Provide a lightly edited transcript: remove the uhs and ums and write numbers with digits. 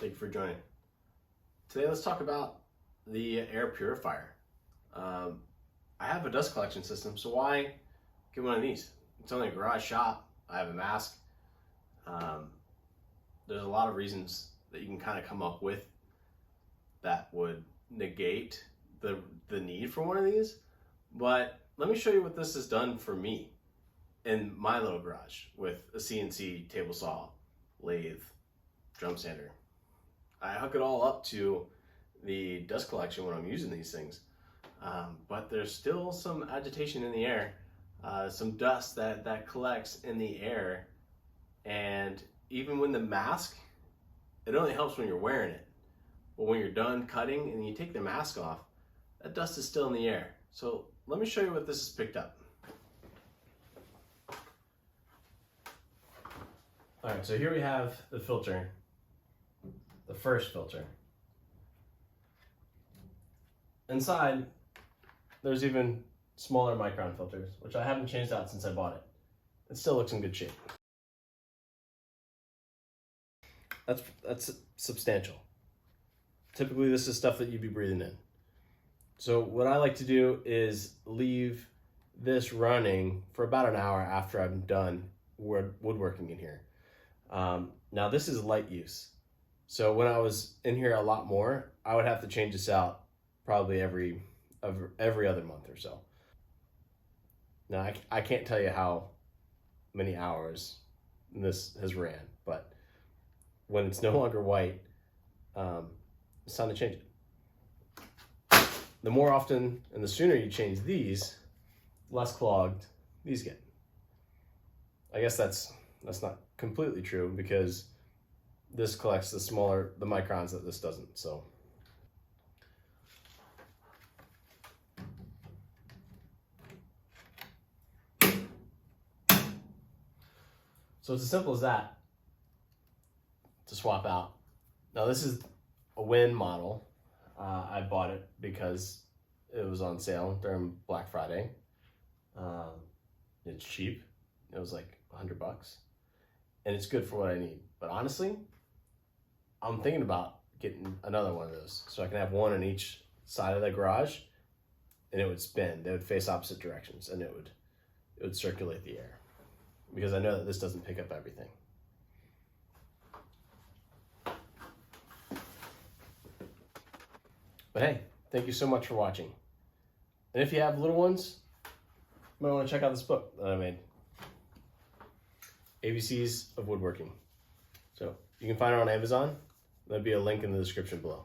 Thank you for joining. Today let's talk about the air purifier. I have a dust collection system, so why get one of these? It's only a garage shop. I have a mask. There's a lot of reasons that you can kind of come up with that would negate the need for one of these, but let me show you what this has done for me in my little garage with a CNC table saw, lathe, drum sander. I hook it all up to the dust collection when I'm using these things, but there's still some agitation in the air, some dust that collects in the air, and even when the mask, it only helps when you're wearing it, but when you're done cutting and you take the mask off, that dust is still in the air. So let me show you what this has picked up. All right, so here we have the filter, the first filter. Inside, there's even smaller micron filters, which I haven't changed out since I bought it. It still looks in good shape. That's substantial. Typically, this is stuff that you'd be breathing in. So what I like to do is leave this running for about an hour after I'm done woodworking in here. Now this is light use. So when I was in here a lot more, I would have to change this out probably every other month or so. Now I can't tell you how many hours this has ran, but when it's no longer white, it's time to change it. The more often and the sooner you change these, less clogged these get. I guess that's not completely true because this collects the microns that this doesn't, so. So it's as simple as that to swap out. Now this is a Win model. I bought it because it was on sale during Black Friday. It's cheap. It was like $100, and it's good for what I need. But honestly, I'm thinking about getting another one of those so I can have one on each side of the garage, and it would spin. They would face opposite directions, and it would circulate the air, because I know that this doesn't pick up everything. But hey, thank you so much for watching. And if you have little ones, you might want to check out this book that I made, ABCs of Woodworking. So you can find it on Amazon. There'll be a link in the description below.